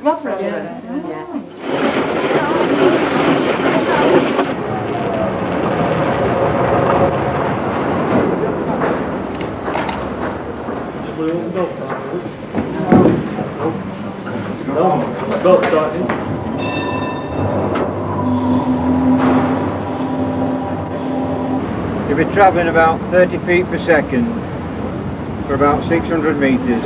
Rotherham? Yeah. You'll be travelling about 30 feet per second for about 600 metres.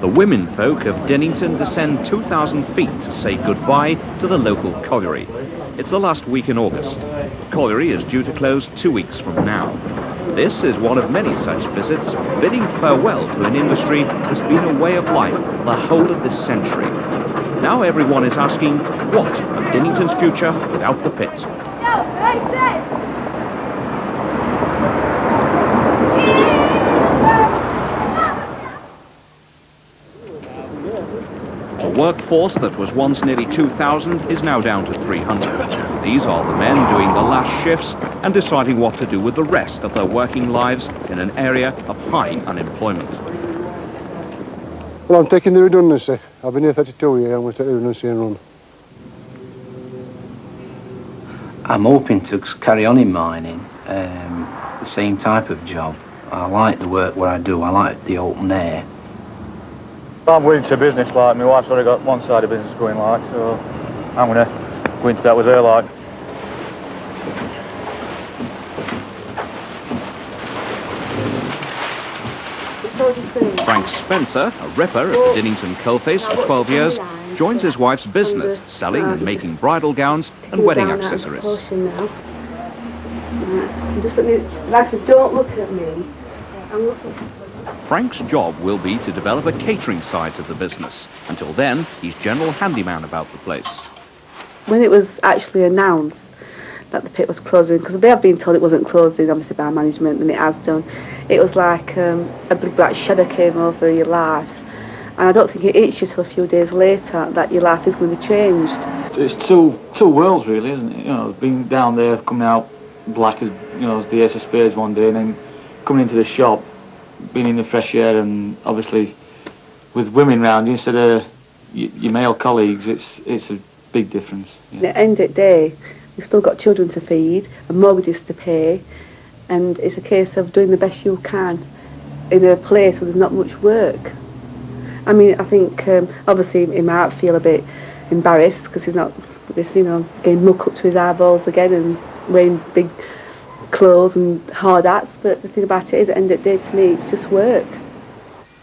The women folk of Dinnington descend 2,000 feet to say goodbye to the local colliery. It's the last week in August. The colliery is due to close 2 weeks from now. This is one of many such visits, bidding farewell to an industry that's been a way of life for the whole of this century. Now everyone is asking, what of Dinnington's future without the pit? A workforce that was once nearly 2,000 is now down to 300. These are the men doing the last shifts and deciding what to do with the rest of their working lives in an area of high unemployment. Well, I'm taking the redundancy. I've been here 32 years, I'm going to take the redundancy and run. I'm hoping to carry on in mining, the same type of job. I like the work what I do, I like the open air. I'm willing to business, like, my wife's already got one side of business going, like, so I'm going to go into that with her, like. Frank Spencer, a ripper at the Dinnington coalface for 12 years, joins his wife's business, selling and making bridal gowns and wedding accessories. Just let me, like, don't look at me. I'm looking. Frank's job will be to develop a catering side to the business. Until then, he's general handyman about the place. When it was actually announced that the pit was closing, because they have been told it wasn't closing, obviously by management, and it has done, it was like a big black shadow came over your life. And I don't think it hits you till a few days later that your life is going to be changed. It's two worlds, really, isn't it? You know, being down there, coming out black as, you know, as the ace of spades one day, and then coming into the shop, being in the fresh air, and obviously with women round you instead of your male colleagues, it's a big difference. Yeah. At the end of the day, we've still got children to feed and mortgages to pay, and it's a case of doing the best you can in a place where there's not much work. I mean, I think obviously he might feel a bit embarrassed because he's not, you know, getting muck up to his eyeballs again and wearing big clothes and hard hats, but the thing about it is, at the end of the day, to me, it's just work.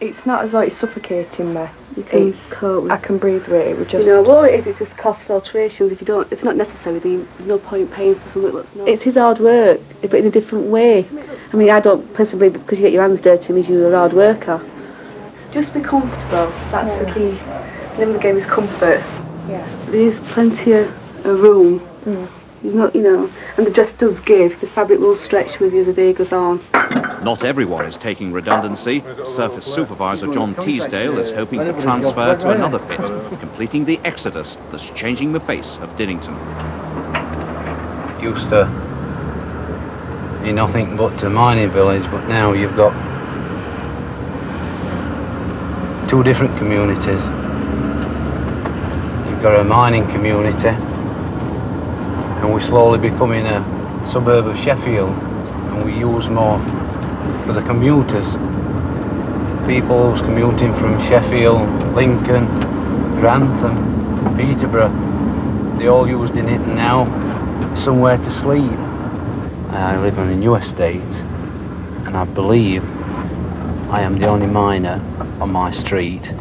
It's not as though it's suffocating me. You can cope with, I can breathe with it. It would just, you know, what it is, it's just cost filtrations. If it's not necessary, then there's no point paying for something that's not. It's his hard work, but in a different way. I mean, I don't personally, because you get your hands dirty means you're a hard worker. Just be comfortable, that's the key. The name of the game is comfort. Yeah. There's plenty of room. There's not, you know, and the dress does give, the fabric will stretch with you as the day goes on. Not everyone is taking redundancy. Surface supervisor John Teasdale is hoping to transfer to another pit, completing the exodus that's changing the face of Dinnington. Used to be nothing but a mining village, but now you've got two different communities. You've got a mining community, and we're slowly becoming a suburb of Sheffield, and we use more for the commuters. People who's commuting from Sheffield, Lincoln, Grantham, Peterborough, they all use Dinnington now, somewhere to sleep. I live on a new estate, and I believe I am the only miner on my street.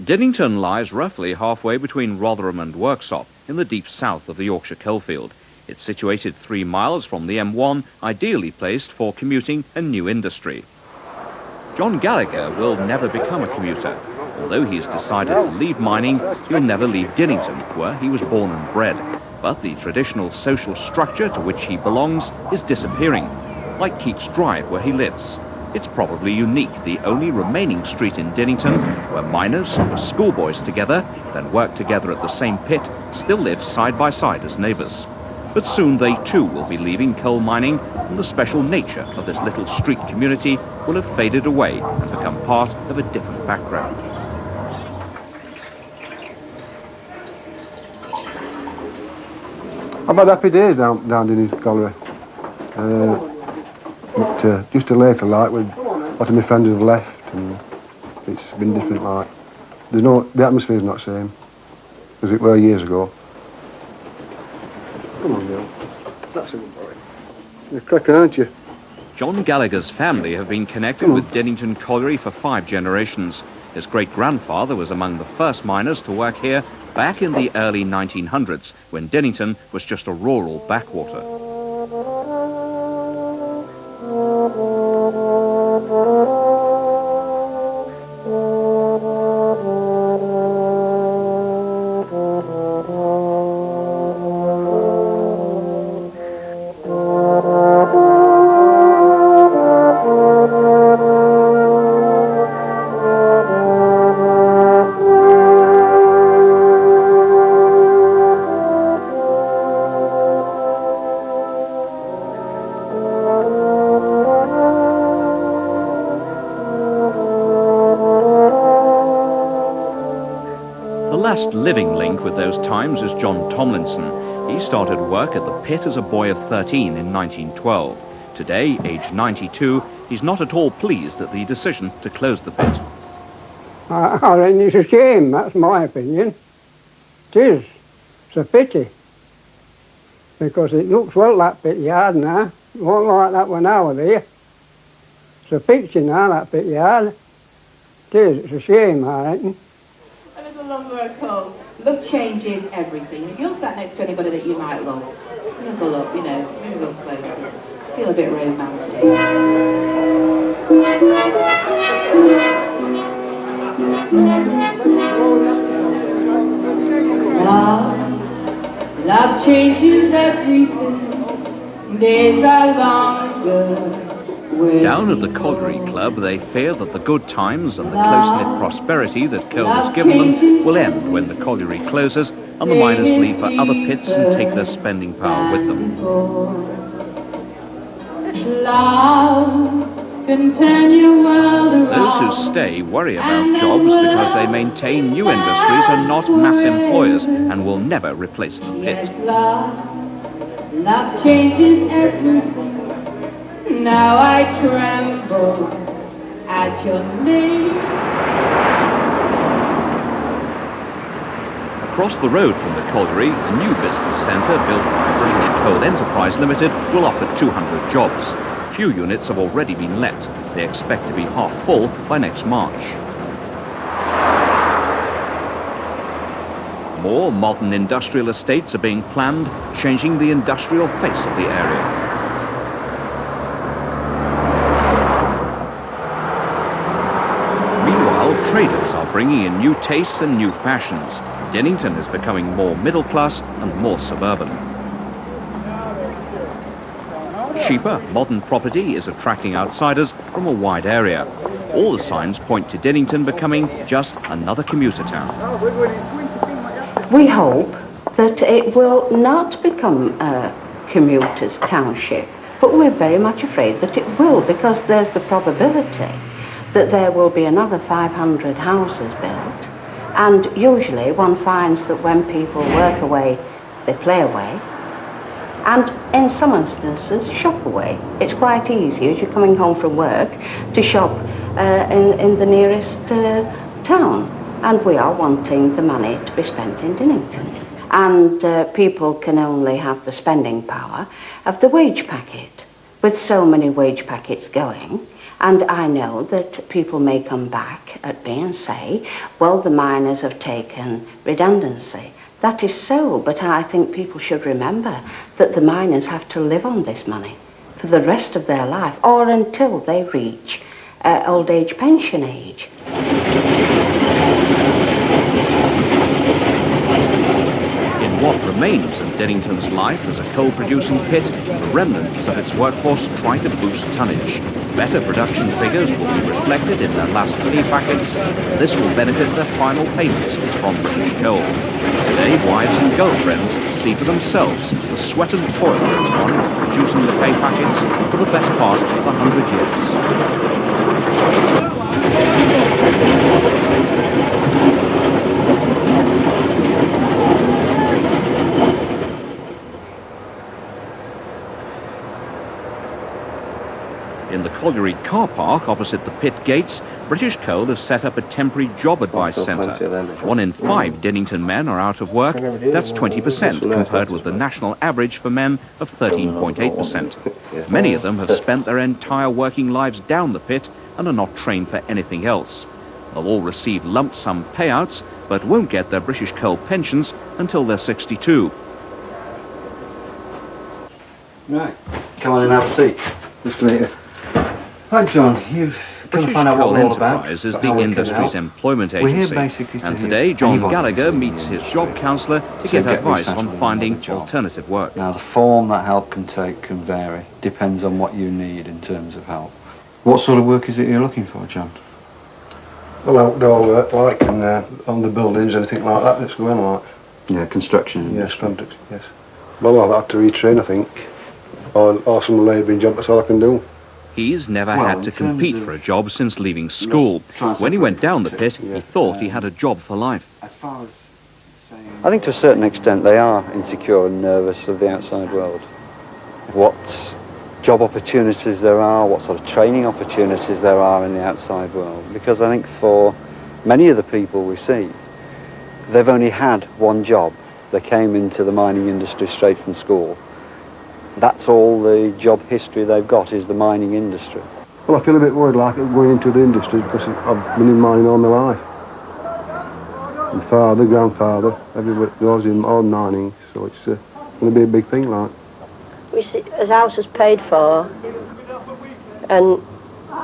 Dinnington lies roughly halfway between Rotherham and Worksop, in the deep south of the Yorkshire coalfield. It's situated 3 miles from the M1, ideally placed for commuting and new industry. John Gallagher will never become a commuter. Although he's decided to leave mining, he'll never leave Dinnington, where he was born and bred. But the traditional social structure to which he belongs is disappearing, like Keats Drive, where he lives. It's probably unique, the only remaining street in Dinnington where miners who were schoolboys together, then worked together at the same pit, still live side by side as neighbours. But soon they too will be leaving coal mining, and the special nature of this little street community will have faded away and become part of a different background. I've had happy days down Dinnington Colliery. But just a later like with a lot of my friends have left and it's been different like. The atmosphere's not the same as it were years ago. Come on, Neil. That's a good boy. You're cracking, aren't you? John Gallagher's family have been connected with Dinnington Colliery for 5 generations. His great-grandfather was among the first miners to work here back in the early 1900s, when Dinnington was just a rural backwater. The last living link with those times is John Tomlinson. He started work at the pit as a boy of 13 in 1912. Today, aged 92, he's not at all pleased at the decision to close the pit. I think it's a shame, that's my opinion. It is. It's a pity. Because it looks well, that pit yard now. It wasn't like that when I was there. It's a picture now, that pit yard. It is. It's a shame, I reckon. A little longer ago, love changes everything. If you're sat next to anybody that you might love, snuggle up, move up closer, feel a bit romantic. Love changes everything. Days are longer. Down at the Colliery Club, they fear that the good times and the close-knit prosperity that coal has given them will end when the colliery closes and the miners leave for other pits and take their spending power with them. Those who stay worry about jobs because they maintain new industries and not mass employers and will never replace the pit. Love changes everything. Now I tremble at your name. Across the road from the colliery, a new business centre built by British Coal Enterprise Limited will offer 200 jobs. Few units have already been let. They expect to be half full by next March. More modern industrial estates are being planned, changing the industrial face of the area. Traders are bringing in new tastes and new fashions. Dinnington is becoming more middle class and more suburban. Cheaper, modern property is attracting outsiders from a wide area. All the signs point to Dinnington becoming just another commuter town. We hope that it will not become a commuter's township, but we're very much afraid that it will, because there's the probability that there will be another 500 houses built, and usually one finds that when people work away, they play away, and in some instances shop away. It's quite easy as you're coming home from work to shop in the nearest town, and we are wanting the money to be spent in Dinnington. And people can only have the spending power of the wage packet. With so many wage packets going, and I know that people may come back at me and say, well, the miners have taken redundancy. That is so, but I think people should remember that the miners have to live on this money for the rest of their life, or until they reach old age pension age. In what remains of Dinnington's life as a coal-producing pit, the remnants of its workforce try to boost tonnage. Better production figures will be reflected in their last pay packets. This will benefit their final payments from British Coal. Today, wives and girlfriends see for themselves the sweat and toil that's gone into producing the pay packets for the best part of 100 years. pilloried car park opposite the pit gates, British Coal has set up a temporary job advice centre. 1 in 5 Dinnington men are out of work. That's 20% compared with the national average for men of 13.8%. Many of them have spent their entire working lives down the pit and are not trained for anything else. They'll all receive lump sum payouts, but won't get their British Coal pensions until they're 62. Right, come on and have a seat. Just a minute. Right, John, you've come to British find out what Coal we're all about. Enterprise is how the we can industry's help. employment We're here agency. basically to And hear today, John anybody Gallagher from the meets his industry job counsellor to to get get advice resettled on in finding another job. alternative work. Now, the form that help can take can vary. Depends on what you need in terms of help. What sort of work is it you're looking for, John? Well, outdoor work, like on the buildings, anything like that that's going on. Like. Yeah, construction. Yes, construction, yes. Well, I'll have to retrain, I think. Or some labouring job, that's all I can do. He's never Well, had in to terms compete of- for a job since leaving school. When he went down the pit, he thought he had a job for life. As far as saying... I think to a certain extent they are insecure and nervous of the outside world. What job opportunities there are, what sort of training opportunities there are in the outside world. Because I think for many of the people we see, they've only had one job. They came into the mining industry straight from school. That's all the job history they've got is the mining industry. Well, I feel a bit worried like going into the industry because I've been in mining all my life. My father, grandfather, everybody goes in all mining, so it's going to be a big thing, like. We see his house is paid for, and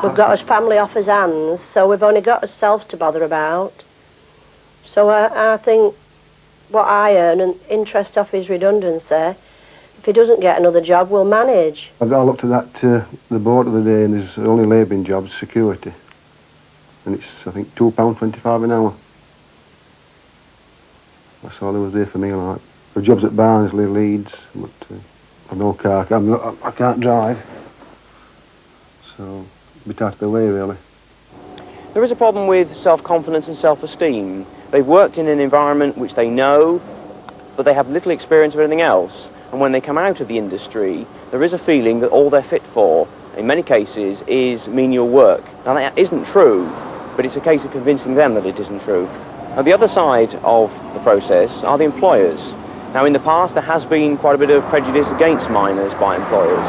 we've got his family off his hands, so we've only got ourselves to bother about. So I think what I earn and interest off his redundancy, if he doesn't get another job, we'll manage. I looked at that the board of the day, and there's only labouring jobs, security, and it's I think £2.25 an hour. That's all there was there for me, like. The jobs at Barnsley, Leeds, but I've no car. I can't drive, so a bit out of the way really. There is a problem with self-confidence and self-esteem. They've worked in an environment which they know, but they have little experience of anything else. And when they come out of the industry, there is a feeling that all they're fit for, in many cases, is menial work. Now that isn't true, but it's a case of convincing them that it isn't true. Now the other side of the process are the employers. Now in the past there has been quite a bit of prejudice against miners by employers,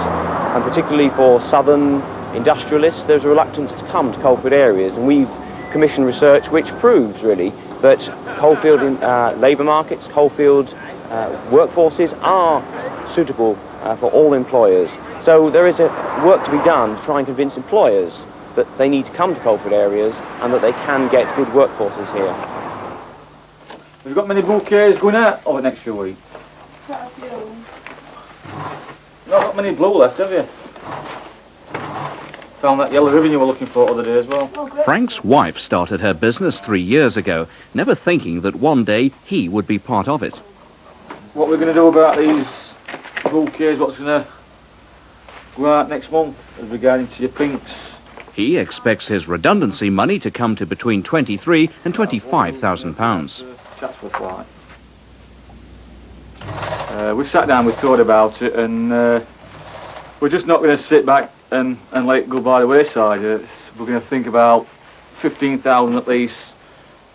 and particularly for southern industrialists there's a reluctance to come to coalfield areas, and we've commissioned research which proves really that coalfield labour markets, coalfield workforces are suitable for all employers. So there is work to be done to try and convince employers that they need to come to coalfield areas and that they can get good workforces here. Have you got many bouquets going out over the next few weeks? Quite a few. Not got many blue left, have you? Found that yellow ribbon you were looking for the other day as well. Frank's wife started her business 3 years ago, never thinking that one day he would be part of it. What we're going to do about these bouquets, what's going to go out next month as regarding to your pinks? He expects his redundancy money to come to between £23,000 and £25,000. Chatsworth like. We've sat down, we've thought about it, and we're just not going to sit back and let it go by the wayside. We're going to think about 15,000 at least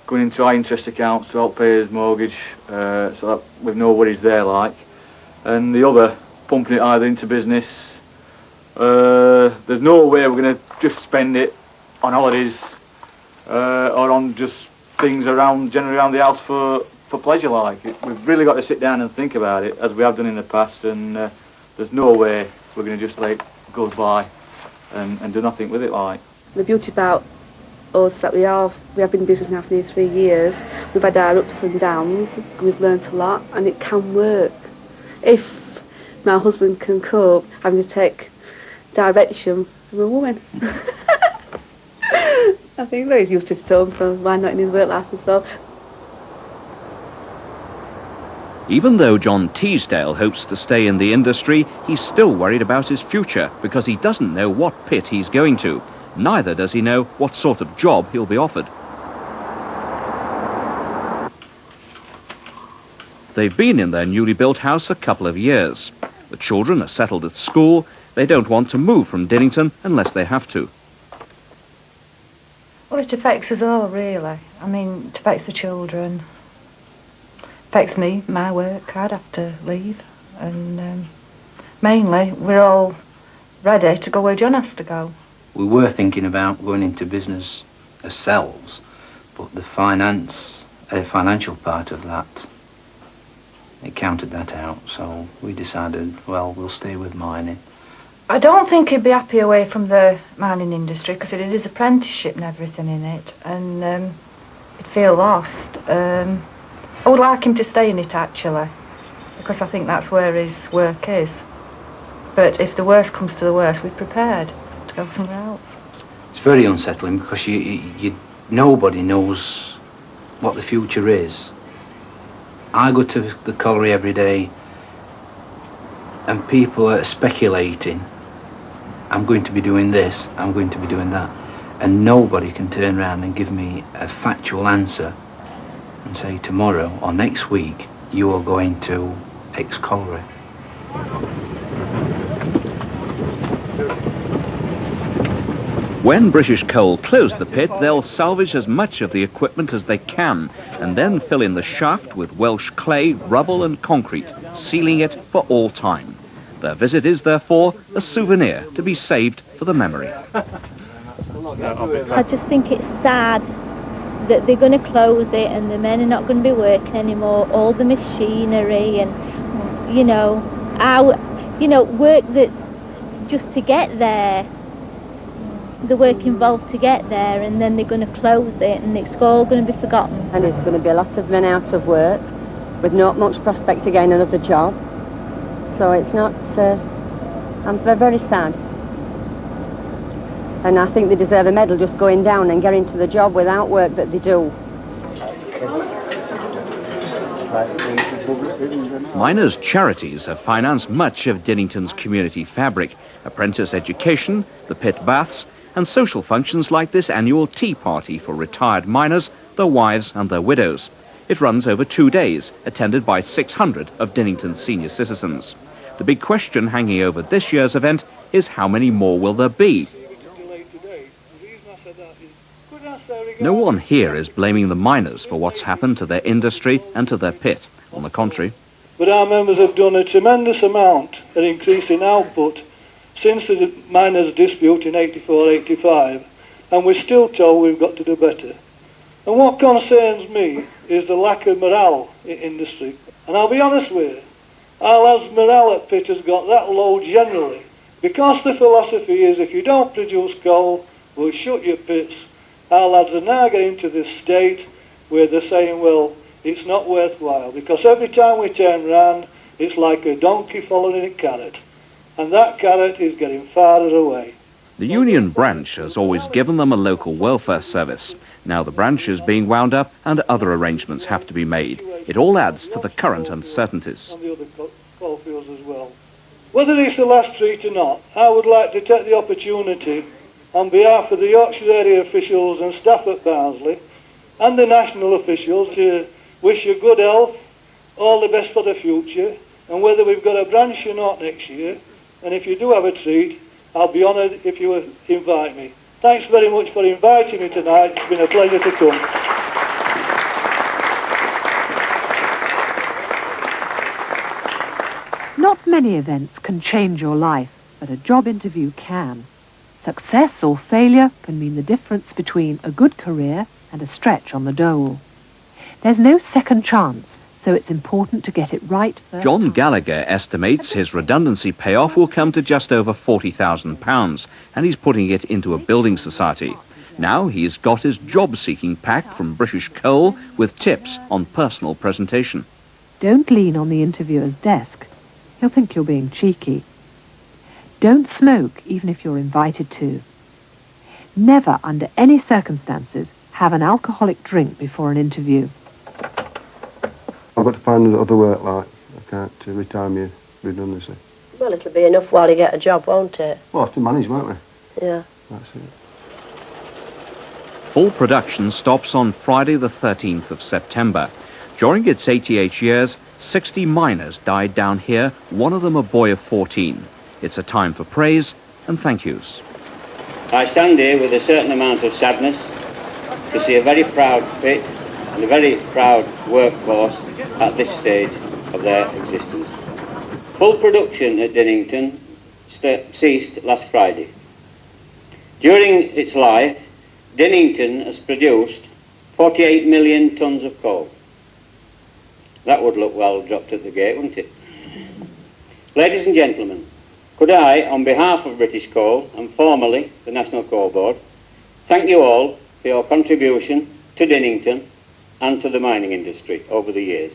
going into our interest accounts to help pay his mortgage, so that we've no worries there, like. And the other, pumping it either into business. There's no way we're going to just spend it on holidays or on just things generally around the house for pleasure, like. We've really got to sit down and think about it, as we have done in the past, and there's no way we're going to just let it go by and do nothing with it, like. The beauty about us that we have been in business now for nearly 3 years. We've had our ups and downs, and we've learnt a lot, and it can work. If my husband can cope having to take direction from a woman. I think that he's used to it at home, so why not in his work life as well? Even though John Teasdale hopes to stay in the industry, he's still worried about his future because he doesn't know what pit he's going to. Neither does he know what sort of job he'll be offered. They've been in their newly built house a couple of years. The children are settled at school, They don't want to move from Dinnington unless they have to. Well, it affects us all, really. I mean, it affects the children. Affects me, my work. I'd have to leave. And mainly, we're all ready to go where John has to go. We were thinking about going into business ourselves, but the financial part of that, it counted that out. So we decided, well, we'll stay with mining. I don't think he'd be happy away from the mining industry because it is apprenticeship and everything in it, and he'd feel lost. I would like him to stay in it, actually, because I think that's where his work is. But if the worst comes to the worst, we're prepared to go somewhere else. It's very unsettling because nobody knows what the future is. I go to the colliery every day and people are speculating. I'm going to be doing this, I'm going to be doing that. And nobody can turn around and give me a factual answer and say tomorrow or next week you are going to X colliery. When British Coal close the pit, they'll salvage as much of the equipment as they can and then fill in the shaft with Welsh clay, rubble and concrete, sealing it for all time. Their visit is, therefore, a souvenir to be saved for the memory. I just think it's sad that they're going to close it and the men are not going to be working anymore. All the machinery and, work that just to get there, the work involved to get there, and then they're going to close it and it's all going to be forgotten. And there's going to be a lot of men out of work with not much prospect to gain another job. So it's not, I'm very sad. And I think they deserve a medal just going down and getting to the job without work that they do. Miners' charities have financed much of Dinnington's community fabric, apprentice education, the pit baths, and social functions like this annual tea party for retired miners, their wives and their widows. It runs over 2 days, attended by 600 of Dinnington's senior citizens. The big question hanging over this year's event is how many more will there be? No one here is blaming the miners for what's happened to their industry and to their pit. On the contrary. But our members have done a tremendous amount at increasing output since the miners' dispute in 84-85, and we're still told we've got to do better. And what concerns me is the lack of morale in industry. And I'll be honest with you, our lads' morale at pit has got that low generally, because the philosophy is if you don't produce coal, we'll shut your pits. Our lads are now getting to this state where they're saying, well, it's not worthwhile, because every time we turn round, it's like a donkey following a carrot. And that carrot is getting farther away. The union branch has always given them a local welfare service. Now the branch is being wound up and other arrangements have to be made. It all adds to the current uncertainties. On the other coal fields as well. Whether it's the last treat or not, I would like to take the opportunity on behalf of the Yorkshire area officials and staff at Barnsley and the national officials to wish you good health, all the best for the future, and whether we've got a branch or not next year, and if you do have a treat, I'll be honoured if you would invite me. Thanks very much for inviting me tonight. It's been a pleasure to come. Not many events can change your life, but a job interview can. Success or failure can mean the difference between a good career and a stretch on the dole. There's no second chance, so it's important to get it right first. John Gallagher estimates his redundancy payoff will come to just over £40,000, and he's putting it into a building society. Now he's got his job-seeking pack from British Coal with tips on personal presentation. Don't lean on the interviewer's desk. He'll think you're being cheeky. Don't smoke, even if you're invited to. Never, under any circumstances, have an alcoholic drink before an interview. I've got to find other work, like, I can't retire my redundancy. Well, it'll be enough while you get a job, won't it? We'll have to manage, won't we? Yeah. That's it. Full production stops on Friday the 13th of September. During its 88 years, 60 miners died down here, one of them a boy of 14. It's a time for praise and thank yous. I stand here with a certain amount of sadness to see a very proud pit and a very proud workforce at this stage of their existence. Full production at Dinnington ceased last Friday. During its life, Dinnington has produced 48 million tonnes of coal. That would look well dropped at the gate, wouldn't it? Ladies and gentlemen, could I, on behalf of British Coal and formally the National Coal Board, thank you all for your contribution to Dinnington and to the mining industry over the years.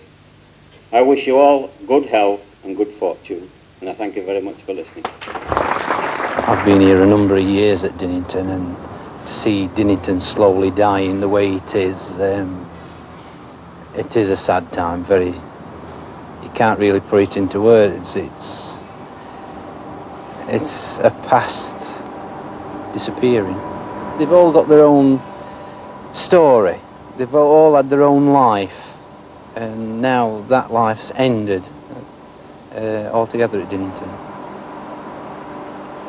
I wish you all good health and good fortune, and I thank you very much for listening. I've been here a number of years at Dinnington, and to see Dinnington slowly dying the way it is a sad time. You can't really put it into words. It's a past disappearing. They've all got their own story. They've all had their own life, and now that life's ended altogether at Dinnington.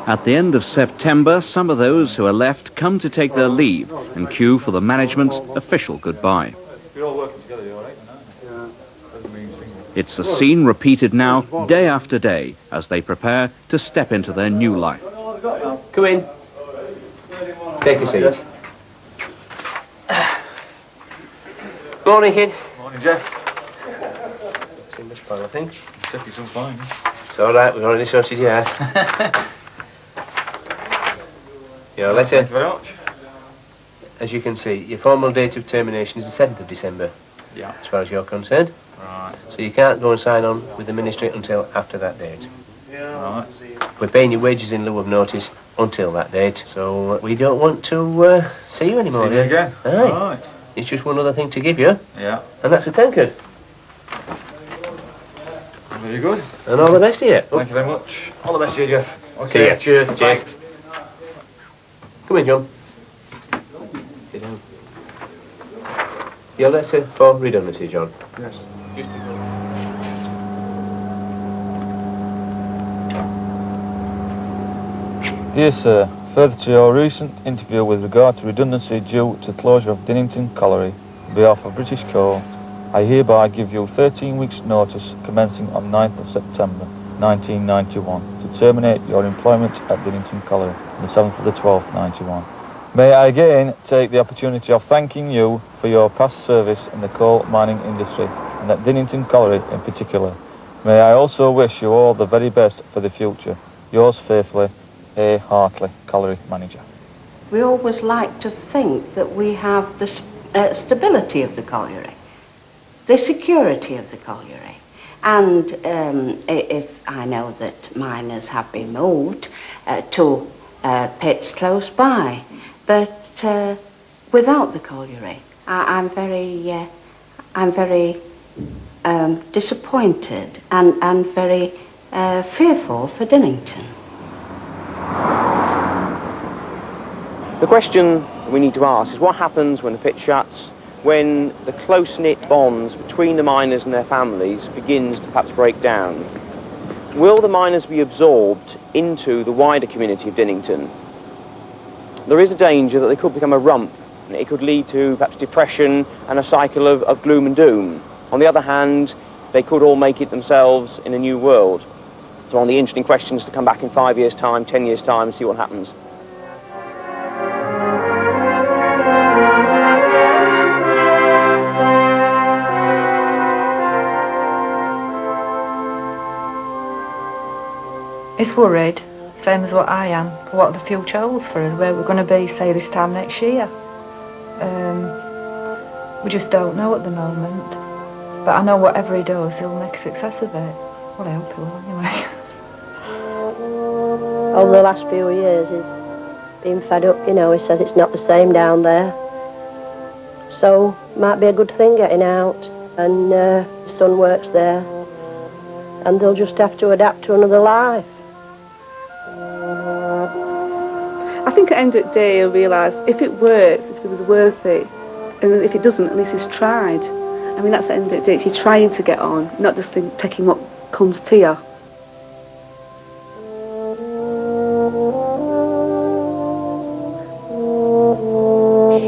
At the end of September, some of those who are left come to take their leave and queue for the management's official goodbye. We're all working together, all right? It's a scene repeated now day after day as they prepare to step into their new life. Come in. Take a seat. Morning, kid. Morning, Jeff. Not too much fun, I think. Jeff, you're fine. It's all right, we've already sorted you out. Your letter. Thank you very much. As you can see, your formal date of termination is the 7th of December. Yeah. As far as you're concerned. Right. So you can't go and sign on with the ministry until after that date. Right. We're paying your wages in lieu of notice until that date, so we don't want to see you anymore. See you again. Aye. Right. It's just one other thing to give you. Yeah. And that's a tankard. Very good. And all the best to you. Thank you very much. All the best to you, Jeff. Okay. See ya. Cheers. Cheers. Thanks. Come in, John. Sit down. Your letter for redundancy, John. Yes. Dear Sir, further to your recent interview with regard to redundancy due to closure of Dinnington Colliery, on behalf of British Coal, I hereby give you 13 weeks' notice commencing on 9th of September 1991 to terminate your employment at Dinnington Colliery on the 7th of the 12th, 91. May I again take the opportunity of thanking you for your past service in the coal mining industry and at Dinnington Colliery in particular. May I also wish you all the very best for the future. Yours faithfully, A. Hartley, Colliery Manager. We always like to think that we have the stability of the colliery, the security of the colliery. And if I know that miners have been moved to pits close by, but without the colliery, I'm very disappointed and very fearful for Dinnington. The question we need to ask is what happens when the pit shuts, when the close-knit bonds between the miners and their families begins to perhaps break down? Will the miners be absorbed into the wider community of Dinnington? There is a danger that they could become a rump, and it could lead to perhaps depression and a cycle of gloom and doom. On the other hand, they could all make it themselves in a new world. So one of the interesting questions to come back in 5 years' time, 10 years' time, and see what happens. It's worried, same as what I am, for what the future holds for us, where we're going to be, say, this time next year. We just don't know at the moment. But I know whatever he does, he'll make a success of it. Well, I hope he will, anyway. Over the last few years, he's been fed up, you know. He says it's not the same down there. So, might be a good thing getting out. And his son works there. And they'll just have to adapt to another life. I think at the end of the day he'll realise if it works, it's going to be worth it. And if it doesn't, at least he's tried. I mean, that's the end of the day. It's you trying to get on, not just taking what comes to you.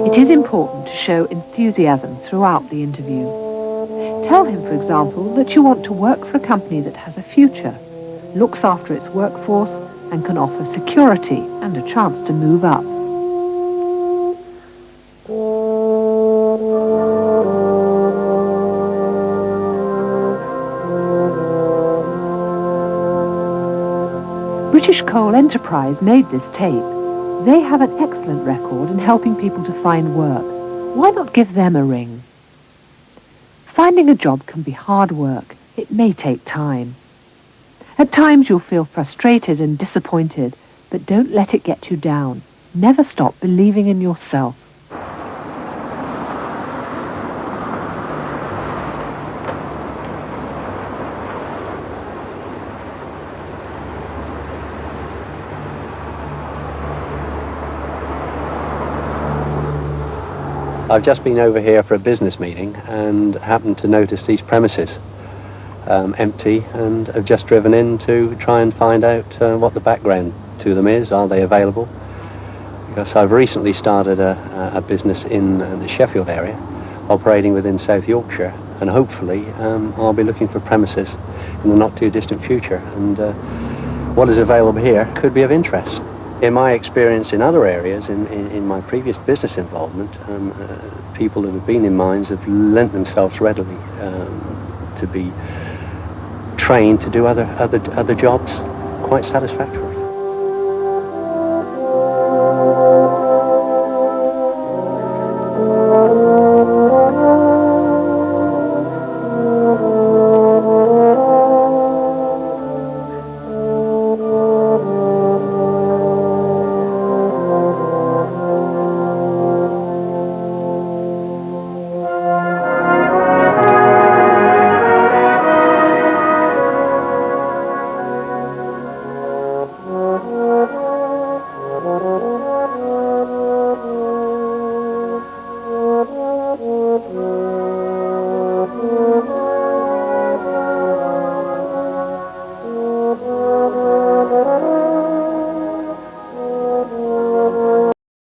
It is important to show enthusiasm throughout the interview. Tell him, for example, that you want to work for a company that has a future, looks after its workforce, and can offer security and a chance to move up. British Coal Enterprise made this tape. They have an excellent record in helping people to find work. Why not give them a ring? Finding a job can be hard work. It may take time. At times you'll feel frustrated and disappointed, but don't let it get you down. Never stop believing in yourself. I've just been over here for a business meeting and happened to notice these premises empty, and have just driven in to try and find out what the background to them is. Are they available? Because I've recently started a business in the Sheffield area, operating within South Yorkshire, and hopefully I'll be looking for premises in the not too distant future, and what is available here could be of interest. In my experience in other areas, in my previous business involvement, people who have been in mines have lent themselves readily to be trained to do other jobs quite satisfactorily.